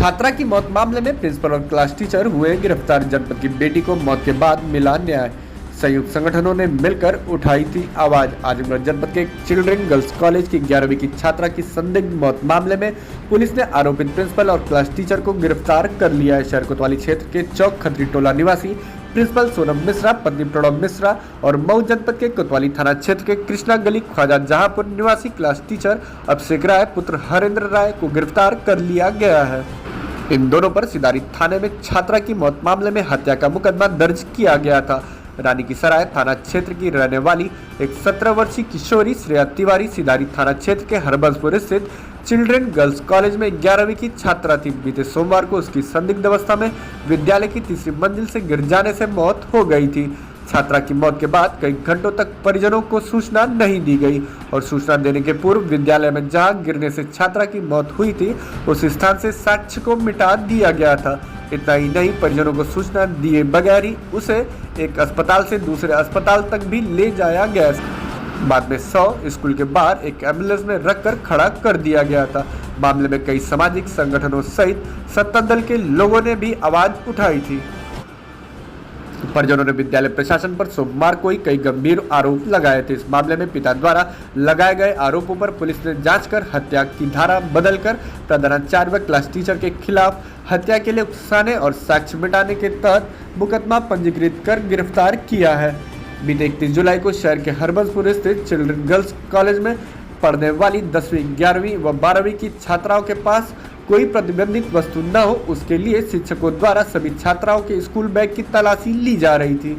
छात्रा की मौत मामले में प्रिंसिपल और क्लास टीचर हुए गिरफ्तार। जनपद की बेटी को मौत के बाद मिला न्याय। संयुक्त संगठनों ने मिलकर उठाई थी आवाज। आजमगढ़ जनपद के चिल्ड्रन गर्ल्स कॉलेज की 11वीं की छात्रा की संदिग्ध मौत मामले में पुलिस ने आरोपित प्रिंसिपल और क्लास टीचर को गिरफ्तार कर लिया है। शहर कोतवाली क्षेत्र के चौक खत्री टोला निवासी प्रिंसिपल सोनम मिश्रा, पत्नी प्रणव मिश्रा और मऊ जनपद के कोतवाली थाना क्षेत्र के कृष्णा गली ख्वाजा जहांपुर निवासी क्लास टीचर अभिषेक राय पुत्र हरेंद्र राय को गिरफ्तार कर लिया गया है। इन दोनों पर सिदारी थाने में छात्रा की मौत मामले में हत्या का मुकदमा दर्ज किया गया था। रानी की सराय थाना क्षेत्र की रहने वाली एक 17 वर्षीय किशोरी श्रेया तिवारी सिदारी थाना क्षेत्र के हरबंसपुर स्थित चिल्ड्रन गर्ल्स कॉलेज में 11वीं की छात्रा थी। बीते सोमवार को उसकी संदिग्ध अवस्था में विद्यालय की तीसरी मंजिल से गिर जाने से मौत हो गई थी। छात्रा की मौत के बाद कई घंटों तक परिजनों को सूचना नहीं दी गई और सूचना देने के पूर्व विद्यालय में जहां गिरने से छात्रा की मौत हुई थी उस स्थान से साक्ष्य को मिटा दिया गया था। इतना ही नहीं, परिजनों को सूचना दिए बगैर ही उसे एक अस्पताल से दूसरे अस्पताल तक भी ले जाया गया। बाद में 100 स्कूल के बाहर एक एम्बुलेंस में रखकर खड़ा कर दिया गया था। मामले में कई सामाजिक संगठनों सहित सत्ता दल के लोगों ने भी आवाज उठाई थी। परिजनों ने विद्यालय प्रशासन पर सोमवार को ही कई गंभीर आरोप लगाए थे। इस मामले में पिता द्वारा लगाए गए आरोपों पर पुलिस ने जांच कर हत्या की धारा बदलकर प्रधानाचार्य व क्लास टीचर के खिलाफ हत्या के लिए उकसाने और साक्ष्य मिटाने के तहत मुकदमा पंजीकृत कर गिरफ्तार किया है। बीते 31 जुलाई को शहर के हरबंसपुर स्थित चिल्ड्रन गर्ल्स कॉलेज में पढ़ने वाली 10वीं, 11वीं व 12वीं की छात्राओं के पास कोई प्रतिबंधित वस्तु न हो, उसके लिए शिक्षकों द्वारा सभी छात्राओं के स्कूल बैग की तलाशी ली जा रही थी।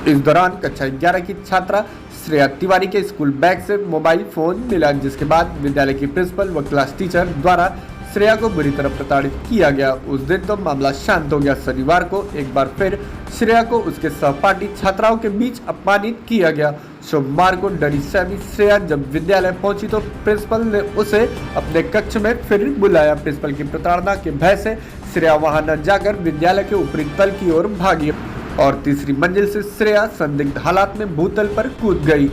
इस दौरान कक्षा 11 की छात्रा श्रेया तिवारी के स्कूल बैग से मोबाइल फोन मिला, जिसके बाद विद्यालय की प्रिंसिपल व क्लास टीचर द्वारा श्रेया को बुरी तरह प्रताड़ित किया गया। उस दिन तो मामला शांत हो गया। शनिवार को एक बार फिर श्रेया को उसके सहपाठी छात्राओं के बीच अपमानित किया गया। सोमवार को डरी सहमी श्रेया जब विद्यालय पहुंची तो प्रिंसिपल ने उसे अपने कक्ष में फिर बुलाया। प्रिंसिपल की प्रताड़ना के भय से श्रेया वहां न जाकर विद्यालय के ऊपरी तल की ओर भागी और तीसरी मंजिल से श्रेया संदिग्ध हालात में भूतल पर कूद गई।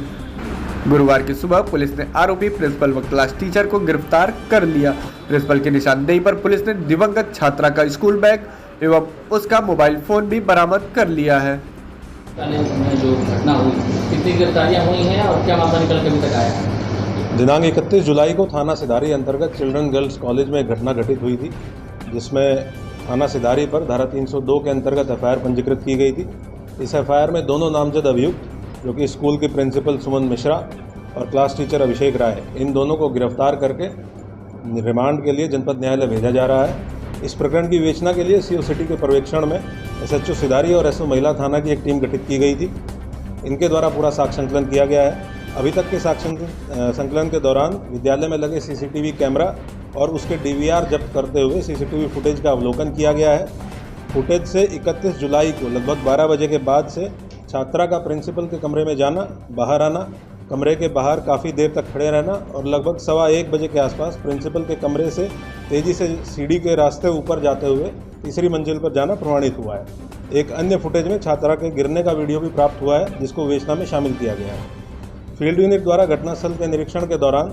गुरुवार की सुबह पुलिस ने आरोपी प्रिंसिपल व क्लास टीचर को गिरफ्तार कर लिया। प्रिंसिपल की निशानदेही पर पुलिस ने दिवंगत छात्रा का स्कूल बैग एवं उसका मोबाइल फोन भी बरामद कर लिया है। जो घटना हुई, कितनी गिरफ्तारियां हुई हैं और क्या मामला निकल के अभी तक आया? दिनांक 31 जुलाई को थाना सिदारी अंतर्गत चिल्ड्रन गर्ल्स कॉलेज में एक घटना घटित हुई थी, जिसमें थाना सिदारी पर धारा 302 के अंतर्गत एफआईआर पंजीकृत की गई थी। इस एफआईआर में दोनों नामजद अभियुक्त जो कि स्कूल की प्रिंसिपल सुमन मिश्रा और क्लास टीचर अभिषेक राय, इन दोनों को गिरफ्तार करके रिमांड के लिए जनपद न्यायालय भेजा जा रहा है। इस प्रकरण की विवेचना के लिए सीओ सिटी के पर्यवेक्षण में एसएचओ सिदारी और एसओ महिला थाना की एक टीम गठित की गई थी। इनके द्वारा पूरा साक्ष्य संकलन किया गया है। अभी तक के साक्ष्य संकलन के दौरान विद्यालय में लगे सीसीटीवी कैमरा और उसके डीवीआर जब्त करते हुए सीसीटीवी फुटेज का अवलोकन किया गया है। फुटेज से 31 जुलाई को लगभग 12 बजे के बाद से छात्रा का प्रिंसिपल के कमरे में जाना, बाहर आना, कमरे के बाहर काफ़ी देर तक खड़े रहना और लगभग 1:15 बजे के आसपास प्रिंसिपल के कमरे से तेज़ी से सीढ़ी के रास्ते ऊपर जाते हुए तीसरी मंजिल पर जाना प्रमाणित हुआ है। एक अन्य फुटेज में छात्रा के गिरने का वीडियो भी प्राप्त हुआ है, जिसको विवेचना में शामिल किया गया है। फील्ड यूनिट द्वारा घटनास्थल के निरीक्षण के दौरान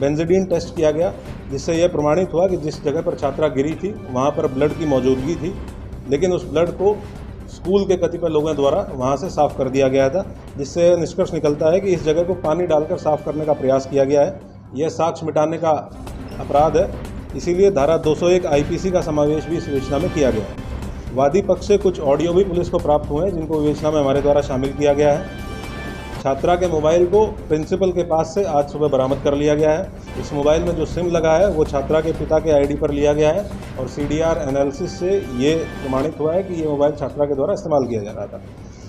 बेंजीडीन टेस्ट किया गया, जिससे यह प्रमाणित हुआ कि जिस जगह पर छात्रा गिरी थी वहाँ पर ब्लड की मौजूदगी थी, लेकिन उस ब्लड को स्कूल के कतिपय लोगों द्वारा वहां से साफ कर दिया गया था, जिससे निष्कर्ष निकलता है कि इस जगह को पानी डालकर साफ करने का प्रयास किया गया है। यह साक्ष्य मिटाने का अपराध है, इसीलिए धारा 201 आईपीसी का समावेश भी इस विवेचना में किया गया है। वादी पक्ष से कुछ ऑडियो भी पुलिस को प्राप्त हुए हैं, जिनको विवेचना में हमारे द्वारा शामिल किया गया है। छात्रा के मोबाइल को प्रिंसिपल के पास से आज सुबह बरामद कर लिया गया है। इस मोबाइल में जो सिम लगा है वो छात्रा के पिता के आईडी पर लिया गया है और सीडीआर एनालिसिस से ये प्रमाणित हुआ है कि ये मोबाइल छात्रा के द्वारा इस्तेमाल किया जा रहा था।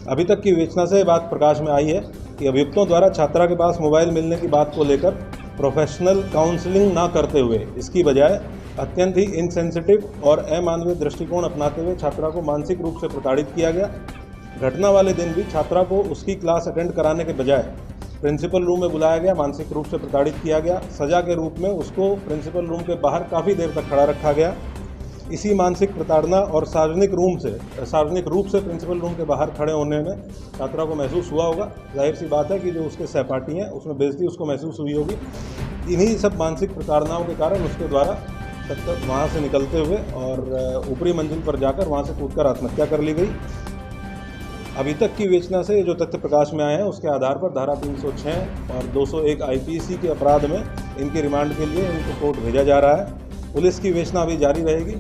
अभी तक की विवेचना से बात प्रकाश में आई है कि अभियुक्तों द्वारा छात्रा के पास मोबाइल मिलने की बात को लेकर प्रोफेशनल काउंसलिंग ना करते हुए इसकी बजाय अत्यंत ही इनसेंसिटिव और अमानवीय दृष्टिकोण अपनाते हुए छात्रा को मानसिक रूप से प्रताड़ित किया गया। घटना वाले दिन भी छात्रा को उसकी क्लास अटेंड कराने के बजाय प्रिंसिपल रूम में बुलाया गया, मानसिक रूप से प्रताड़ित किया गया। सजा के रूप में उसको प्रिंसिपल रूम के बाहर काफ़ी देर तक खड़ा रखा गया। इसी मानसिक प्रताड़ना और सार्वजनिक रूप से प्रिंसिपल रूम के बाहर खड़े होने में छात्रा को महसूस हुआ होगा। जाहिर सी बात है कि जो उसके सहपाठी हैं उसमें बेइज्जती उसको महसूस हुई होगी। इन्हीं सब मानसिक प्रताड़नाओं के कारण उसके द्वारा तब तक वहाँ से निकलते हुए और ऊपरी मंजिल पर जाकर वहाँ से कूदकर आत्महत्या कर ली गई। अभी तक की विवेचना से जो तथ्य प्रकाश में आए हैं उसके आधार पर धारा 306 और 201 आईपीसी के अपराध में इनके रिमांड के लिए इनको कोर्ट भेजा जा रहा है। पुलिस की विवेचना अभी जारी रहेगी।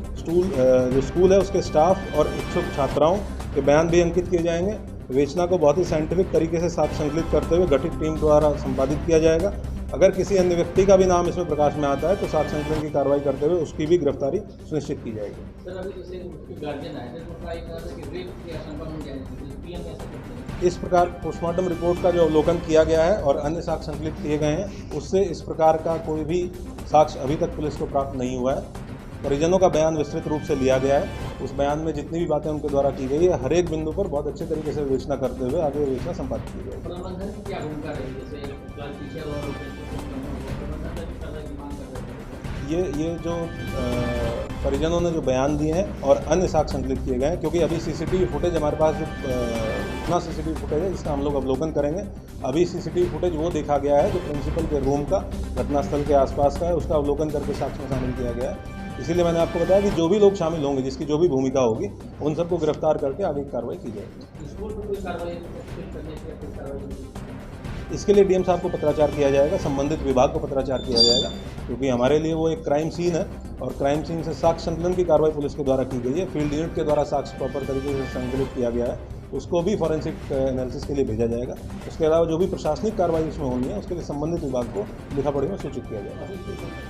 जो स्कूल है उसके स्टाफ और इच्छुक छात्राओं के बयान भी अंकित किए जाएंगे। विवेचना को बहुत ही साइंटिफिक तरीके से साक्ष्य संकलित करते हुए गठित टीम द्वारा संपादित किया जाएगा। अगर किसी अन्य व्यक्ति का भी नाम इसमें प्रकाश में आता है तो साक्ष्य संकलन की कार्रवाई करते हुए उसकी भी गिरफ्तारी सुनिश्चित की जाएगी। सर अभी जैसे उसके गार्जियन आए थे तो उनका एक तरह से कि रेप की आशंका मिल जाएगी, पीएम ऐसा करते हैं। इस प्रकार पोस्टमार्टम रिपोर्ट का जो अवलोकन किया गया है और अन्य साक्ष्य संकलित किए गए हैं उससे इस प्रकार का कोई भी साक्ष्य अभी तक पुलिस को प्राप्त नहीं हुआ है। परिजनों का बयान विस्तृत रूप से लिया गया है। उस बयान में जितनी भी बातें उनके द्वारा की गई है हर एक बिंदु पर बहुत अच्छे तरीके से विवेचना करते हुए आगे विवेचना संपादित की जाएगी। प्रबंधन की क्या भूमिका रही, जैसे क्लास टीचर और प्रबंधन की तरह की मांग कर रहे हैं? ये जो परिजनों ने जो बयान दिए हैं और अन्य साक्ष्य संकलित किए गए हैं, क्योंकि अभी सीसीटीवी फुटेज हमारे पास जो इतना सीसीटीवी फुटेज है जिसका हम लोग अवलोकन करेंगे। अभी सीसीटीवी फुटेज वो देखा गया है जो प्रिंसिपल के रूम का घटनास्थल के आसपास का है, उसका अवलोकन करके साक्ष्य में शामिल किया गया है। इसीलिए मैंने आपको बताया कि जो भी लोग शामिल होंगे, जिसकी जो भी भूमिका होगी, उन सबको गिरफ्तार करके आगे की कार्रवाई की जाएगी। स्कूल पर कोई कार्रवाई करने की कोई कार्रवाई? इसके लिए डीएम साहब को पत्राचार किया जाएगा, संबंधित विभाग को पत्राचार किया जाएगा, क्योंकि हमारे लिए वो एक क्राइम सीन है और क्राइम सीन से साक्ष्य संकलन की कार्रवाई पुलिस के द्वारा की गई है। फील्ड यूनिट के द्वारा साक्ष्य प्रॉपर तरीके से संकलित किया गया है, उसको भी फॉरेंसिक एनालिसिस के लिए भेजा जाएगा। उसके अलावा जो भी प्रशासनिक कार्रवाई इसमें होनी है उसके लिए संबंधित विभाग को लिखा पढ़ी में सूचित किया जाएगा।